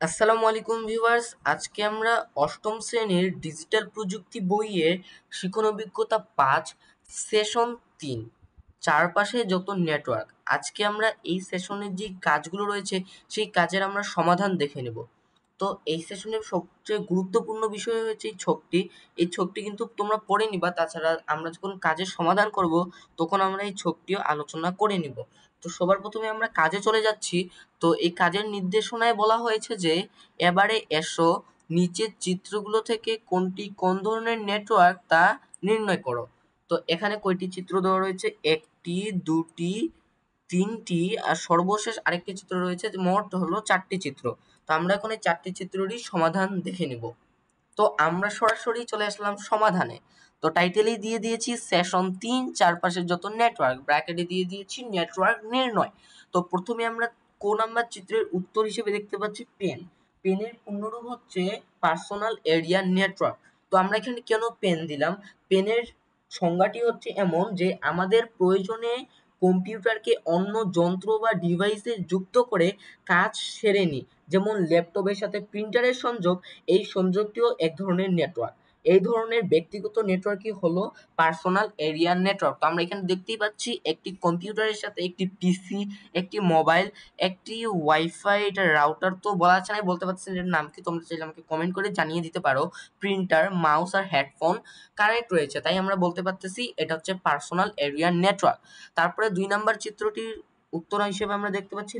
আসসালামু আলাইকুম ভিউয়ার্স, আজকে আমরা অষ্টম শ্রেণীর ডিজিটাল প্রযুক্তি বইয়ের শিখন অভিজ্ঞতা 5 সেশন 3 চারপাশে যত নেটওয়ার্ক। আজকে আমরা এই সেশনের যে কাজগুলো রয়েছে সেই কাজের আমরা সমাধান দেখে নেব। তো এই সেশনের সবচেয়ে গুরুত্বপূর্ণ বিষয় হচ্ছে এই ছকটি কিন্তু তোমরা পড়ে নিবা। তাছাড়া আমরা যখন কাজের সমাধান করব তখন আমরা এই ছকটিও আলোচনা করে নিব। তো সবার প্রথমে আমরা কাজে চলে যাচ্ছি। তো এই কাজের নির্দেশনায় বলা হয়েছে যে এবারে এসো, নিচের চিত্রগুলো থেকে কোনটি কোন ধরনের নেটওয়ার্ক তা নির্ণয় করো। তো এখানে কয়টি চিত্র দেওয়া রয়েছে? একটি, দুটি, তিনটি, আর সর্বশেষ আরেকটি চিত্র রয়েছে। মোট হলো 4টি চিত্র। তো আমরা এখন এই 4টি চিত্ররই সমাধান দেখে নিব। তো আমরা সরাসরি চলে আসলাম সমাধানে। তো টাইটেলেই দিয়ে দিয়েছি সেশন 3 চারপাশের যত নেটওয়ার্ক, ব্র্যাকেটে দিয়ে দিয়েছি নেটওয়ার্ক নির্ণয়। তো প্রথমে আমরা নাম্বার চিত্রের উত্তর হিসেবে দেখতে পাচ্ছি পেনের পূর্ণরূপ হচ্ছে পার্সোনাল এরিয়া নেটওয়ার্ক। তো আমরা এখানে কেন পেন দিলাম? পেনের সংজ্ঞাটি হচ্ছে এমন যে আমাদের প্রয়োজনে কম্পিউটারকে অন্য যন্ত্র বা ডিভাইসে যুক্ত করে কাজ সেরে নিই। যেমন ল্যাপটপের সাথে প্রিন্টারের সংযোগ, এই সংযোগটিও এক ধরনের নেটওয়ার্ক। এই ধরনের ব্যক্তিগত নেটওয়ার্কই হলো পার্সোনাল এরিয়া নেটওয়ার্ক। তো আমরা এখানে দেখতেই পাচ্ছি একটি কম্পিউটারের সাথে একটি পিসি, একটি মোবাইল, একটি ওয়াইফাই, এটা রাউটার তো বলা যাচ্ছে না, বলতে পারছি না এর নাম কি, তোমরা চাইলে আমাকে কমেন্ট করে জানিয়ে দিতে পারো। প্রিন্টার, মাউস আর হেডফোন কানেক্ট রয়েছে, তাই আমরা বলতে পারতেছি এটা হচ্ছে পার্সোনাল এরিয়া নেটওয়ার্ক। তারপরে 2 নাম্বার চিত্রটির উত্তর হিসেবে আমরা দেখতে পাচ্ছি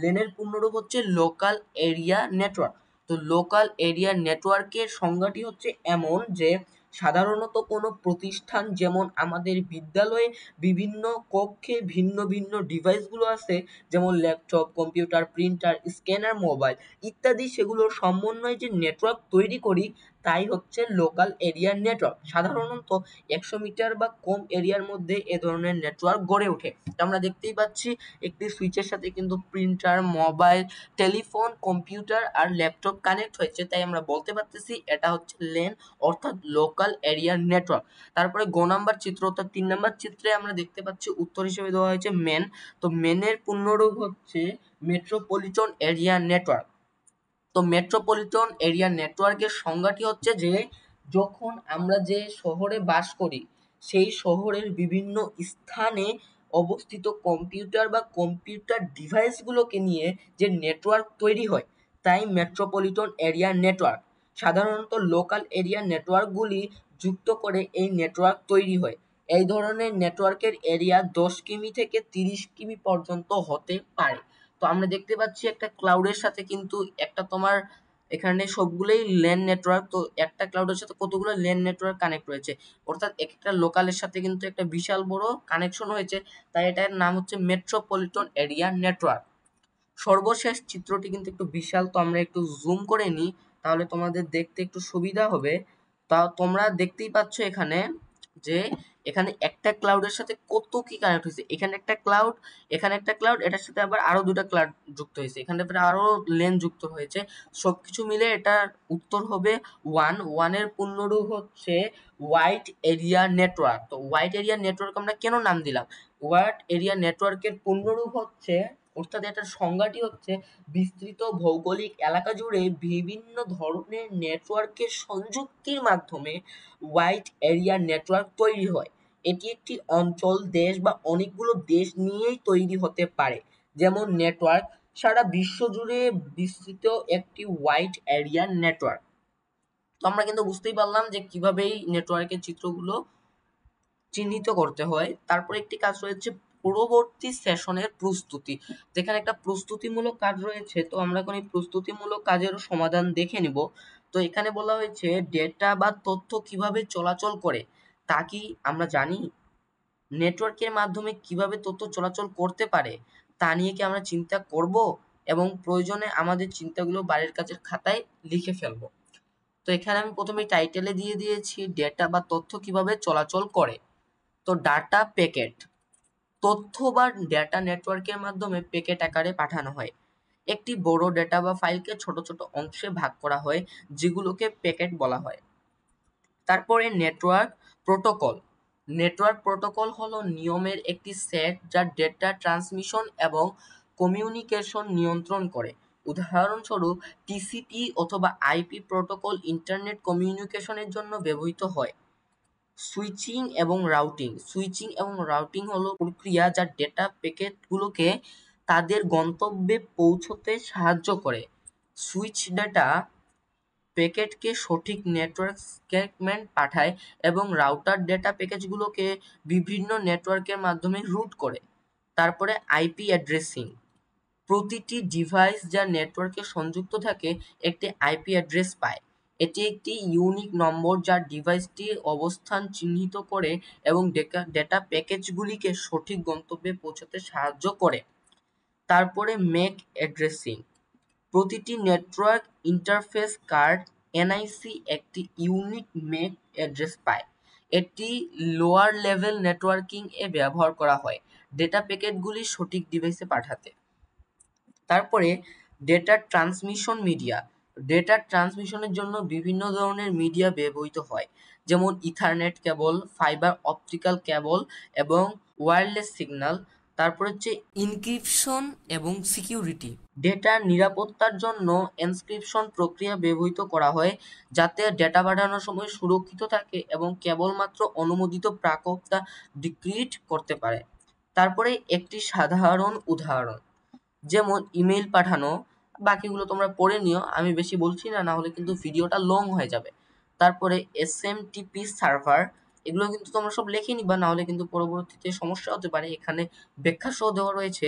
লেনের পূর্ণরূপ হচ্ছে লোকাল এরিয়া নেটওয়ার্ক। তো লোকাল এরিয়া নেটওয়ার্কের সংজ্ঞাটি হচ্ছে এমন যে সাধারণত কোনো প্রতিষ্ঠান, যেমন আমাদের বিদ্যালয়ে বিভিন্ন কক্ষে ভিন্ন ভিন্ন ডিভাইসগুলো আছে, যেমন laptop, computer, printer, scanner, mobile ইত্যাদি, সেগুলোর সমন্বয়ে যে নেটওয়ার্ক তৈরি করি তাই হচ্ছে লোকাল এরিয়া নেটওয়ার্ক। সাধারণত 100 মিটার বা কম এরিয়ার মধ্যে এ ধরনের নেটওয়ার্ক গড়ে ওঠে। তো আমরা দেখতেই পাচ্ছি একটি সুইচের সাথে কিন্তু প্রিন্টার, মোবাইল, টেলিফোন, কম্পিউটার আর ল্যাপটপ কানেক্ট হয়েছে, তাই আমরা বলতে পারতেছি এটা হচ্ছে লেন, অর্থাৎ লোকাল এরিয়া নেটওয়ার্ক। তারপরে নাম্বার চিত্র অর্থাৎ 3 নাম্বার চিত্রে আমরা দেখতে পাচ্ছি উত্তর হিসেবে দেওয়া হয়েছে মেন। তো মেনের পূর্ণরূপ হচ্ছে মেট্রোপলিটন এরিয়া নেটওয়ার্ক। তো মেট্রোপলিটন এরিয়া নেটওয়ার্কের সংজ্ঞাটি হচ্ছে যে যখন আমরা যে শহরে বাস করি সেই শহরের বিভিন্ন স্থানে অবস্থিত কম্পিউটার বা কম্পিউটার ডিভাইসগুলোকে নিয়ে যে নেটওয়ার্ক তৈরি হয় তাই মেট্রোপলিটন এরিয়া নেটওয়ার্ক। সাধারণত লোকাল এরিয়া নেটওয়ার্কগুলি যুক্ত করে এই নেটওয়ার্ক তৈরি হয়। এই ধরনের নেটওয়ার্কের এরিয়া 10 কিমি থেকে 30 কিমি পর্যন্ত হতে পারে। তো আমরা দেখতে পাচ্ছি একটা ক্লাউডের সাথে কিন্তু একটা তোমার এখানে সবগুলোই লেন নেটওয়ার্ক। তো একটা ক্লাউডের সাথে কতগুলো লেন নেটওয়ার্ক কানেক্ট রয়েছে, অর্থাৎ একটা লোকালের সাথে কিন্তু একটা বিশাল বড় কানেকশন হয়েছে, তাই এটার নাম হচ্ছে মেট্রোপলিটন এরিয়া নেটওয়ার্ক। সর্বশেষ চিত্রটি কিন্তু একটু বিশাল, তো আমরা একটু জুম করে নিই তাহলে তোমাদের দেখতে একটু সুবিধা হবে। তা তোমরা দেখতেই পাচ্ছ এখানে যে এখানে একটা ক্লাউডের সাথে কত কি কানেক্ট হয়েছে। এখানে একটা ক্লাউড, এখানে একটা ক্লাউড, এটার সাথে আবার আরো দুটা ক্লাউড যুক্ত হয়েছে, এখানে আরো লেন যুক্ত হয়েছে। সবকিছু মিলে এটার উত্তর হবে ওয়ানের পূর্ণরূপ হচ্ছে ওয়াইড এরিয়া নেটওয়ার্ক। তো ওয়াইড এরিয়া নেটওয়ার্ক আমরা কেন নাম দিলাম? ওয়াইড এরিয়া নেটওয়ার্কের পূর্ণরূপ হচ্ছে, অর্থাৎ এটার সংজ্ঞাটি হচ্ছে বিস্তৃত ভৌগোলিক এলাকা জুড়ে বিভিন্ন ধরনের নেটওয়ার্কের সংযুক্তির মাধ্যমে ওয়াইড এরিয়া নেটওয়ার্ক তৈরি হয়। এটি একটি অঞ্চল, দেশ বা অনেকগুলো দেশ নিয়েই তৈরি হতে পারে। যেমন নেটওয়ার্ক সারা বিশ্ব জুড়ে বিস্তৃত একটি ওয়াইড এরিয়া নেটওয়ার্ক। তো আমরা কিন্তু বুঝতেই পারলাম যে কিভাবে এই নেটওয়ার্কের চিত্রগুলো চিহ্নিত করতে হয়। তারপর একটি কাজ রয়েছে পরবর্তী সেশনের প্রস্তুতি, যেখানে একটা প্রস্তুতিমূলক কাজ রয়েছে। তো আমরা এখন এই প্রস্তুতিমূলক কাজেরও সমাধান দেখে নিব। তো এখানে বলা হয়েছে ডেটা বা তথ্য কিভাবে চলাচল করে তা কি আমরা জানি? নেটওয়ার্কের মাধ্যমে কিভাবে তথ্য চলাচল করতে পারে তা নিয়ে কি আমরা চিন্তা করব, এবং প্রয়োজনে আমাদের চিন্তাগুলো বাড়ির কাজের খাতায় লিখে ফেলবো। তো এখানে আমি প্রথমে টাইটেলে দিয়ে দিয়েছি ডেটা বা তথ্য কিভাবে চলাচল করে। তো ডাটা প্যাকেট, তথ্য বা ডেটা নেটওয়ার্কের মাধ্যমে প্যাকেট আকারে পাঠানো হয়। একটি বড় ডেটা বা ফাইলকে ছোট ছোট অংশে ভাগ করা হয়, যেগুলোকে প্যাকেট বলা হয়। তারপরে নেটওয়ার্ক প্রোটোকল হলো নিয়মের একটি সেট যা ডেটা ট্রান্সমিশন এবং কমিউনিকেশন নিয়ন্ত্রণ করে। উদাহরণস্বরূপ টিসিপি অথবা আইপি প্রোটোকল ইন্টারনেট কমিউনিকেশনের জন্য ব্যবহৃত হয়। সুইচিং এবং রাউটিং হলো প্রক্রিয়া যা ডেটা প্যাকেটগুলোকে তাদের গন্তব্যে পৌঁছতে সাহায্য করে। সুইচ ডেটা প্যাকেটকে সঠিক নেটওয়ার্ক সেগমেন্ট পাঠায় এবং রাউটার ডেটা প্যাকেজগুলোকে বিভিন্ন নেটওয়ার্কের মাধ্যমে রুট করে। তারপরে আইপি অ্যাড্রেসিং, প্রতিটি ডিভাইস যা নেটওয়ার্কে সংযুক্ত থাকে একটি আইপি অ্যাড্রেস পায়। এটি একটি ইউনিক নম্বর যা ডিভাইসটির অবস্থান চিহ্নিত করে এবং ডেটা প্যাকেজগুলিকে সঠিক গন্তব্যে পৌঁছাতে সাহায্য করে। তারপরে ম্যাক অ্যাড্রেসিং, প্রতিটি নেটওয়ার্ক ইন্টারফেস কার্ড এনআইসি একটি ইউনিক ম্যাক অ্যাড্রেস পায়। এটি লোয়ার লেভেল নেটওয়ার্কিং এ ব্যবহার করা হয় ডেটা প্যাকেটগুলি সঠিক ডিভাইসে পাঠাতে। তারপরে ডেটা ট্রান্সমিশনের জন্য বিভিন্ন ধরনের মিডিয়া ব্যবহৃত হয়, যেমন ইথারনেট কেবল, ফাইবার অপটিক্যাল কেবল এবং ওয়্যারলেস সিগন্যাল। তারপর হচ্ছে ইনক্রিপশন এবং সিকিউরিটি, ডেটার নিরাপত্তার জন্য এনক্রিপশন প্রক্রিয়া ব্যবহৃত করা হয় যাতে ডেটা পাঠানোর সময় সুরক্ষিত থাকে এবং কেবলমাত্র অনুমোদিত প্রাপকরা ডিক্রিপ্ট করতে পারে। তারপরে একটি সাধারণ উদাহরণ যেমন ইমেইল পাঠানো, বাকিগুলো তোমরা পড়ে নিও, আমি বেশি বলছি না, না হলে কিন্তু ভিডিওটা লং হয়ে যাবে। তারপরে এসএমটিপি সার্ভার, এগুলো কিন্তু তোমরা সব লিখে নিবা, না হলে কিন্তু পরবর্তীতে সমস্যা হতে পারে, এখানে ব্যাখ্যা সহ দেওয়া রয়েছে।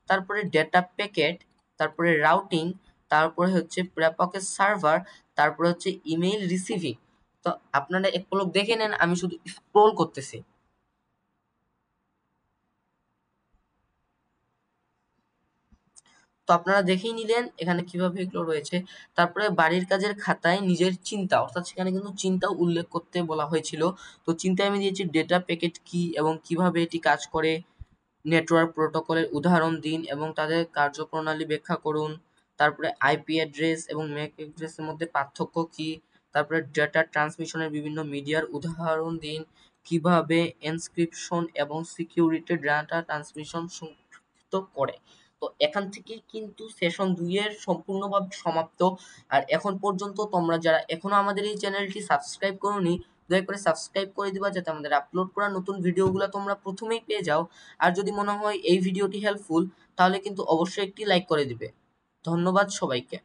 তারপরে ডেটা প্যাকেট, তারপরে রাউটিং, তারপরে হচ্ছে প্রেপকেট সার্ভার, তারপরে হচ্ছে ইমেইল রিসিভিং। তো আপনারা এক পলক দেখে নেন, আমি শুধু স্ক্রল করতেছি। তো আপনারা দেখেই নিলেন এখানে কিভাবে এগুলো রয়েছে। তারপরে বাড়ির কাজের খাতায় নিজের চিন্তা, অর্থাৎ সেখানে কিন্তু চিন্তাও উল্লেখ করতে বলা হয়েছিল। তো চিন্তায় আমি দিয়েছি ডেটা প্যাকেট কি এবং কিভাবে এটি কাজ করে, নেটওয়ার্ক প্রোটোকলের উদাহরণ দিন এবং তাদের কার্যপ্রণালী ব্যাখ্যা করুন। তারপরে আইপি অ্যাড্রেস এবং ম্যাক অ্যাড্রেসের মধ্যে পার্থক্য কি, তারপরে ডেটা ট্রান্সমিশনের বিভিন্ন মিডিয়ার উদাহরণ দিন, কিভাবে এনক্রিপশন এবং সিকিউরিটি ডেটা ট্রান্সমিশন সুরক্ষিত করে। তো এখান থেকে কিন্তু সেশন 2 এর সম্পূর্ণভাবে সমাপ্ত। আর এখন পর্যন্ত তোমরা যারা এখনো আমাদের এই চ্যানেলটি সাবস্ক্রাইব করোনি, দয়া করে সাবস্ক্রাইব করে দিবা যাতে আমাদের আপলোড করা নতুন ভিডিওগুলো তোমরা প্রথমেই পেয়ে যাও। আর যদি মনে হয় এই ভিডিওটি হেল্পফুল তাহলে কিন্তু অবশ্যই একটি লাইক করে দিবে। ধন্যবাদ সবাইকে।